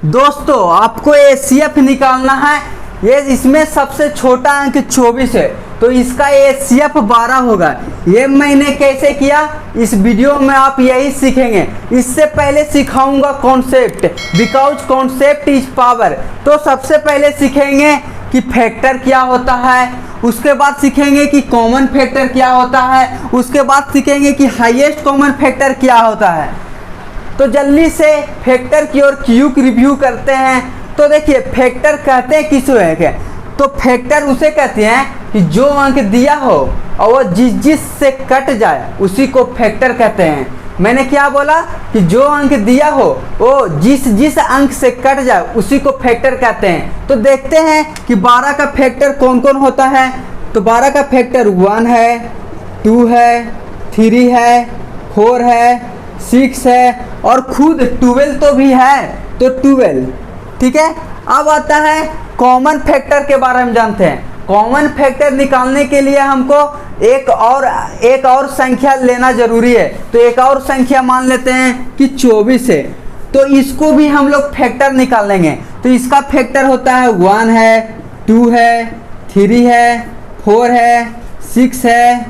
दोस्तों आपको एचसीएफ निकालना है। ये इसमें सबसे छोटा अंक 24 है, तो इसका एचसीएफ 12 होगा। ये मैंने कैसे किया इस वीडियो में आप यही सीखेंगे। इससे पहले सिखाऊंगा concept, because concept is power. तो सबसे पहले सीखेंगे कि फैक्टर क्या होता है, उसके बाद सीखेंगे कि कॉमन फैक्टर क्या होता है, उसके बाद सीखेंगे कि हाईएस्ट कॉमन फैक्टर क्या होता है। तो जल्दी से फैक्टर की ओर क्यूक रिव्यू करते हैं। तो देखिए फैक्टर कहते हैं किस है, तो फैक्टर उसे कहते हैं कि जो अंक दिया हो और वो जिस से कट जाए उसी को फैक्टर कहते हैं। मैंने क्या बोला कि जो अंक दिया हो वो जिस अंक से कट जाए उसी को फैक्टर कहते हैं। तो देखते हैं कि 12 का फैक्टर कौन कौन होता है। तो 12 का फैक्टर 1 है, 2 है, 3 है, 4 है, 6 है और खुद 12 तो भी है, तो 12। ठीक है, अब आता है कॉमन फैक्टर के बारे में जानते हैं। कॉमन फैक्टर निकालने के लिए हमको एक और संख्या लेना जरूरी है। तो एक और संख्या मान लेते हैं कि 24 है, तो इसको भी हम लोग फैक्टर निकाल लेंगे। तो इसका फैक्टर होता है 1 है, 2 है, 3 है, 4 है, 6 है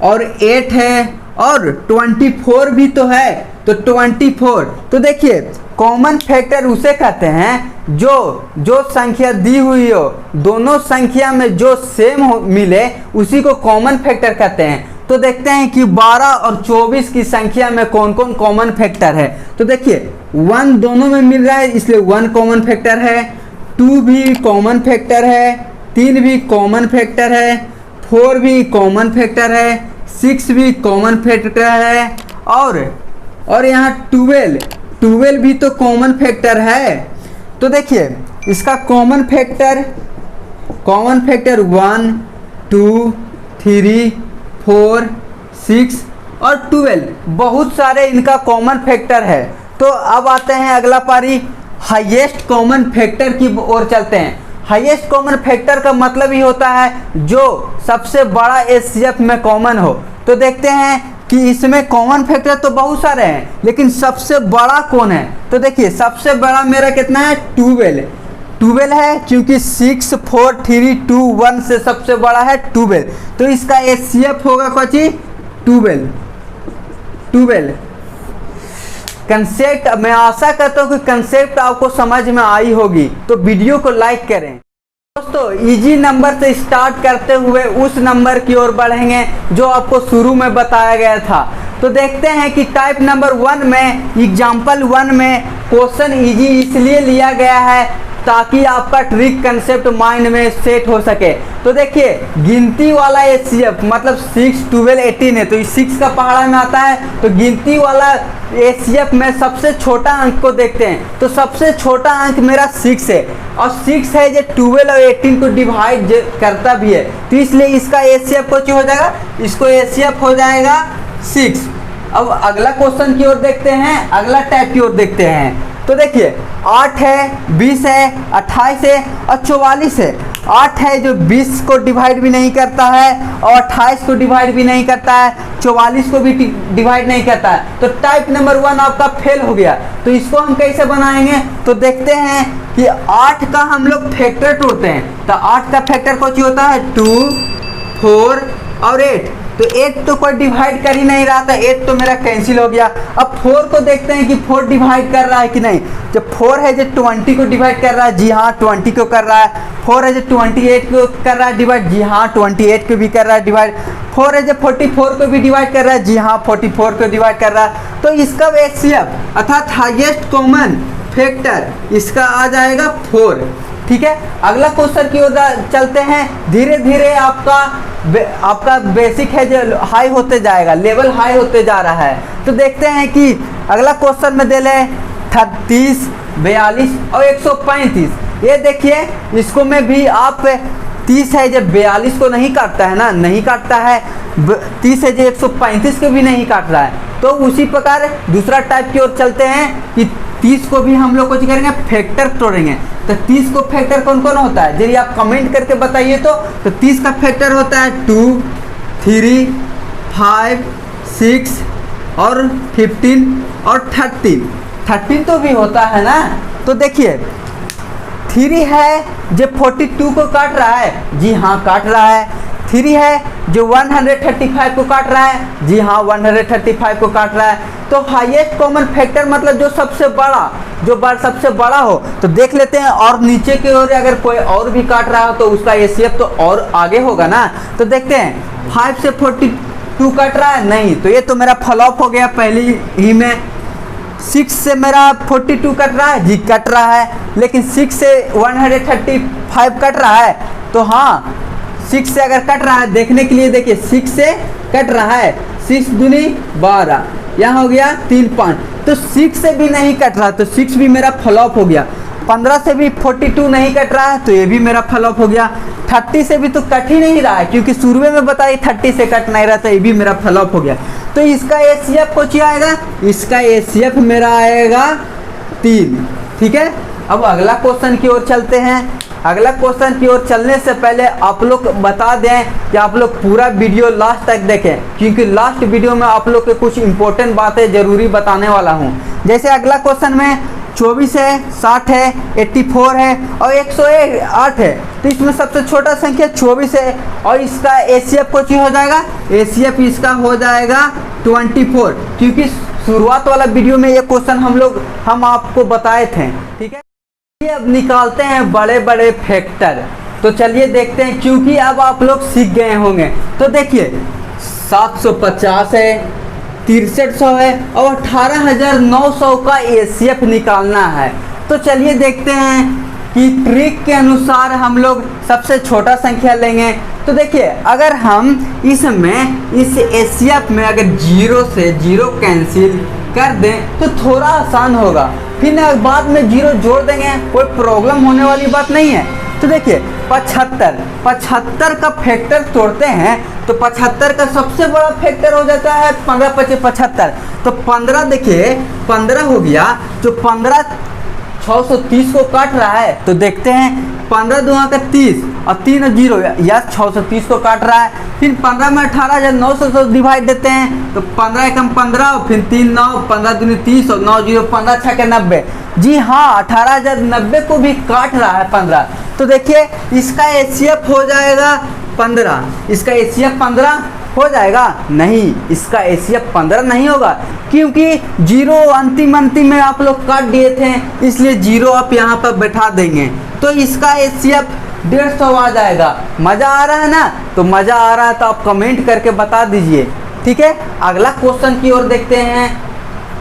और 8 है और 24 भी तो है, तो 24। तो देखिए कॉमन फैक्टर उसे कहते हैं जो संख्या दी हुई हो, दोनों संख्या में जो सेम हो मिले उसी को कॉमन फैक्टर कहते हैं। तो देखते हैं कि 12 और 24 की संख्या में कौन कौन कॉमन फैक्टर है। तो देखिए 1 दोनों में मिल रहा है इसलिए 1 कॉमन फैक्टर है, 2 भी कॉमन फैक्टर है, 3 भी कॉमन फैक्टर है, 4 भी कॉमन फैक्टर है, 6 भी कॉमन फैक्टर है और यहाँ 12 भी तो कॉमन फैक्टर है। तो देखिए इसका कॉमन फैक्टर 1, 2, 3, 4, 6 और 12 बहुत सारे इनका कॉमन फैक्टर है। तो अब आते हैं अगला पारी हाईएस्ट कॉमन फैक्टर की ओर चलते हैं। हाईएस्ट कॉमन फैक्टर का मतलब ही होता है जो सबसे बड़ा एचसीएफ में कॉमन हो। तो देखते हैं कि इसमें कॉमन फैक्टर तो बहुत सारे हैं लेकिन सबसे बड़ा कौन है। तो देखिए सबसे बड़ा मेरा कितना है 12 है, क्योंकि 6, 4, 3, 2, 1 से सबसे बड़ा है 12। तो इसका एचसीएफ होगा कोची 12। कंसेप्ट मैं आशा करता हूँ कि कंसेप्ट आपको समझ में आई होगी, तो वीडियो को लाइक करें। दोस्तों इजी नंबर से स्टार्ट करते हुए उस नंबर की ओर बढ़ेंगे जो आपको शुरू में बताया गया था। तो देखते हैं कि टाइप नंबर 1 में एग्जाम्पल 1 में क्वेश्चन इजी इसलिए लिया गया है ताकि आपका ट्रिक कंसेप्ट माइंड में सेट हो सके। तो देखिए गिनती वाला एचसीएफ मतलब 6, 12, 18 है, तो इस 6 का पहाड़ा में आता है। तो गिनती वाला एचसीएफ में सबसे छोटा अंक को देखते हैं। तो सबसे छोटा अंक मेरा 6 है और 6 है जो 12 और 18 को डिवाइड करता भी है, तो इसलिए इसका एचसीएफ कुछ हो जाएगा, इसको एचसीएफ हो जाएगा 6। अब अगला क्वेश्चन की ओर देखते हैं, अगला टाइप की ओर देखते हैं। तो देखिए 8 है, 20 है, 28 है और 44 है। 8 है जो 20 को डिवाइड भी नहीं करता है और 28 को डिवाइड भी नहीं करता है, 44 को भी डिवाइड नहीं करता है। तो टाइप नंबर 1 आपका फेल हो गया। तो इसको हम कैसे बनाएंगे, तो देखते हैं कि 8 का हम लोग फैक्टर तोड़ते हैं। तो 8 का फैक्टर कौन सी होता है 2, 4 और 8। तो 8 तो कोई डिवाइड कर ही नहीं रहा था, 8 तो मेरा कैंसिल हो गया। अब 4 को देखते हैं कि 4 डिवाइड कर रहा है कि नहीं। जब 4 है जो 20 को डिवाइड कर रहा है, जी हाँ 20 को कर रहा है। 4 है जो 28 को कर रहा है डिवाइड, जी हाँ 28 को भी कर रहा है डिवाइड। 4 है जो 44 को भी डिवाइड कर रहा है, जी हाँ 44 को डिवाइड कर रहा है। तो इसका एचसीएफ अर्थात हाईएस्ट कॉमन फैक्टर इसका आ जाएगा 4। ठीक है, अगला क्वेश्चन की ओर चलते हैं। धीरे धीरे आपका बेसिक है जो हाई होते जाएगा, लेवल हाई होते जा रहा है। तो देखते हैं कि अगला क्वेश्चन में दे ले 36, 42 और 135। ये देखिए इसको में भी आप 30 है जब 42 को नहीं काटता है ना, नहीं काटता है। 30 है जो 135 को भी नहीं काट रहा है। तो उसी प्रकार दूसरा टाइप की ओर चलते हैं कि 30 को भी हम लोग कुछ करेंगे फैक्टर तोड़ेंगे। तो 30 को फैक्टर कौन कौन होता है, यदि आप कमेंट करके बताइए तो 30 का फैक्टर होता है 2, 3, 5, 6 और 15 और 13 तो भी होता है ना। तो देखिए 3 है जो 42 को काट रहा है, जी हाँ काट रहा है। 3 है जो 135 को काट रहा है, जी हाँ 135 को काट रहा है। तो हाईएस्ट कॉमन फैक्टर मतलब जो सबसे बड़ा हो। तो देख लेते हैं, और नीचे की ओर अगर कोई और भी काट रहा हो तो उसका एसीएफ तो और आगे होगा ना। तो देखते हैं 5 से 42 कट रहा है, नहीं, तो ये तो मेरा फ्लॉप हो गया पहली ही में। 6 से मेरा 42 कट रहा है, जी कट रहा है, लेकिन 6 से 135 कट रहा है, तो हाँ 6 से अगर कट रहा है, देखने के लिए देखिए 6 से कट रहा है, 6 दूनी 12, यहाँ हो गया 3 5, तो 6 से भी नहीं कट रहा, तो 6 भी मेरा फ्लॉप हो गया। 15 से भी 42 नहीं कट रहा है, तो ये भी मेरा फ्लॉप हो गया। 30 से भी तो कट ही नहीं रहा है, क्योंकि शुरू में बताइए 30 से कट नहीं रहा, तो ये भी मेरा फ्लॉप हो गया। तो इसका एसीएफ कुछ आएगा, इसका एसीएफ मेरा आएगा 3। ठीक है, अब अगला क्वेश्चन की ओर चलते हैं। अगला क्वेश्चन की ओर चलने से पहले आप लोग बता दें कि आप लोग पूरा वीडियो लास्ट तक देखें, क्योंकि लास्ट वीडियो में आप लोग के कुछ इंपॉर्टेंट बातें जरूरी बताने वाला हूं। जैसे अगला क्वेश्चन में 24 है, 60 है, 84 है और 108 है, तो इसमें सबसे छोटा संख्या 24 है और इसका एसीएफ कुछ हो जाएगा, एसीएफ इसका हो जाएगा 24, क्योंकि शुरुआत वाला वीडियो में ये क्वेश्चन हम आपको बताए थे। ठीक है, अब निकालते हैं बड़े बड़े फैक्टर। तो चलिए देखते हैं, क्योंकि अब आप लोग सीख गए होंगे। तो देखिए 750 है, 6300 है और 18900 का एसीएफ निकालना है। तो चलिए देखते हैं कि ट्रिक के अनुसार हम लोग सबसे छोटा संख्या लेंगे। तो देखिए अगर हम इसमें इस एसीएफ में अगर 0 से 0 कैंसिल कर दें तो थोड़ा आसान होगा, फिर बाद में 0 जोड़ देंगे, कोई प्रॉब्लम होने वाली बात नहीं है। तो देखिए 75 का फैक्टर तोड़ते हैं तो 75 का सबसे बड़ा फैक्टर हो जाता है 15 × 75। तो 15 देखिए 15 हो गया, जो 15 630 को काट रहा है, तो देखते हैं 15 दूना का 30 और 3 और 0 या 630 को काट रहा है। फिर 15 में 18900 से डिवाइड देते हैं, तो 15 एकम 15, फिर 3 9, 15 दूनी 30 और 9 0 15 6 के 90। जी हाँ 18090 को भी काट रहा है 15। तो देखिए इसका एसीएफ हो जाएगा 15, इसका एसीएफ 15 हो जाएगा, नहीं इसका एसीएफ 15 नहीं होगा, क्योंकि 0 अंतिम में आप लोग काट दिए थे, इसलिए 0 आप यहाँ पर बैठा देंगे, तो इसका एसीएफ 150 आ जाएगा। मज़ा आ रहा है ना? तो मज़ा आ रहा है तो आप कमेंट करके बता दीजिए। ठीक है, अगला क्वेश्चन की ओर देखते हैं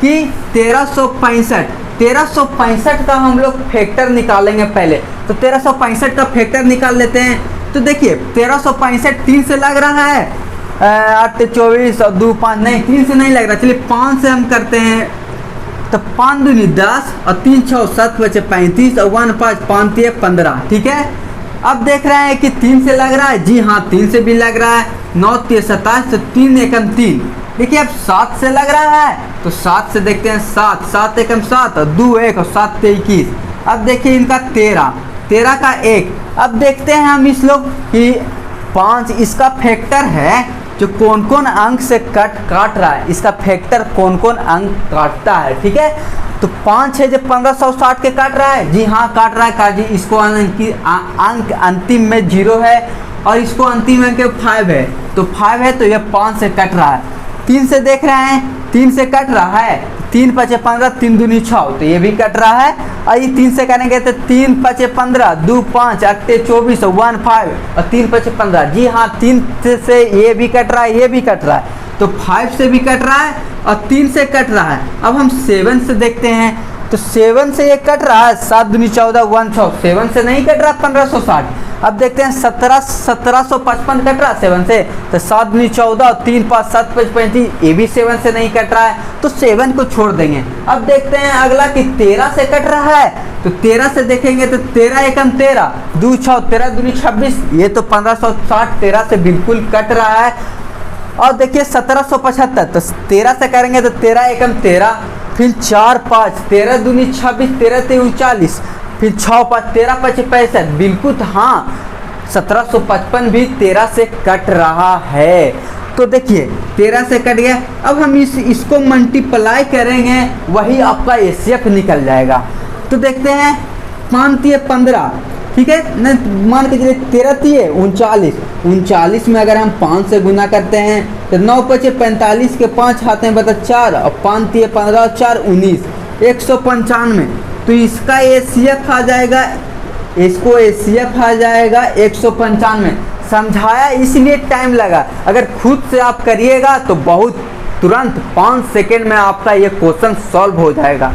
कि 1365 का हम लोग फैक्टर निकालेंगे पहले। तो 1365 का फैक्टर निकाल लेते हैं। तो देखिए 1365 3 से लग रहा है, 8 24 और 2 5, नहीं 3 से नहीं लग रहा, चलिए 5 से हम करते हैं। तो 5 दूनी 10 और 3 6 7 बचे 35 और 1 5 5 3 15। ठीक है, अब देख रहे हैं कि 3 से लग रहा है, जी हाँ 3 से भी लग रहा है, 9 3 27, तो 3 एकम 3। देखिए अब 7 से लग रहा है, तो 7 से देखते हैं, 7 एकम 7 और 2 1 और 7 3 21। अब देखिए इनका 13 का 1। अब देखते हैं हम इस लोग कि 5 इसका फैक्टर है, जो कौन कौन अंक से काट रहा है, इसका फैक्टर कौन कौन अंक काटता है। ठीक है, तो 5 है जो 1560 के काट रहा है, जी हाँ काट रहा है, काजी इसको अंक अंतिम में 0 है और इसको अंतिम अंक 5 है, तो 5 है तो ये 5 से कट रहा है। 3 से देख रहे हैं, 3 से कट रहा है, 3 5 15, 3 दूनी 6, तो ये भी कट रहा है। और ये 3 से करेंगे तो 3 5 15, 2 5 8 24 और 1 5 और 3 5 15। जी हाँ 3 से ये भी कट रहा है, ये भी कट रहा है, तो 5 से भी कट रहा है और 3 से कट रहा है। अब हम 7 से देखते हैं, तो 7 से ये कट रहा है, 7 दूनी 14 1 6, 7 से नहीं कट रहा 1560। अब देखते हैं 1755 कट रहा 7 से, तो 7 दूनी 14 और 3 5 7 5 35, ये भी 7 से नहीं कट रहा है, तो 7 को छोड़ देंगे। अब देखते हैं अगला कि 13 से कट रहा है, तो 13 से देखेंगे तो 13 एकम 13, 2 6 13 दूनी 26, ये तो 1560 13 से बिल्कुल कट रहा है। और देखिए 1775, तो 13 से करेंगे तो 13 एकम 13, फिर 4 5 13 दूनी 26, 13 3 39, फिर 6 5 13 5 65, बिल्कुल हाँ 1755 भी 13 से कट रहा है। तो देखिए 13 से कट गया, अब हम इसको मल्टीप्लाई करेंगे, वही आपका एचसीएफ निकल जाएगा। तो देखते हैं 5 तिये 15, ठीक है न, मान के चलिए 13 तिये 39, 39 में अगर हम 5 से गुना करते हैं तो 9 पचे 45 के 5 आते हैं बता 4, और 5 तिये 15 4 19, 195। तो इसका एचसीएफ आ जाएगा, इसको एचसीएफ आ जाएगा 195। समझाया इसलिए टाइम लगा, अगर खुद से आप करिएगा तो बहुत तुरंत 5 सेकेंड में आपका ये क्वेश्चन सॉल्व हो जाएगा।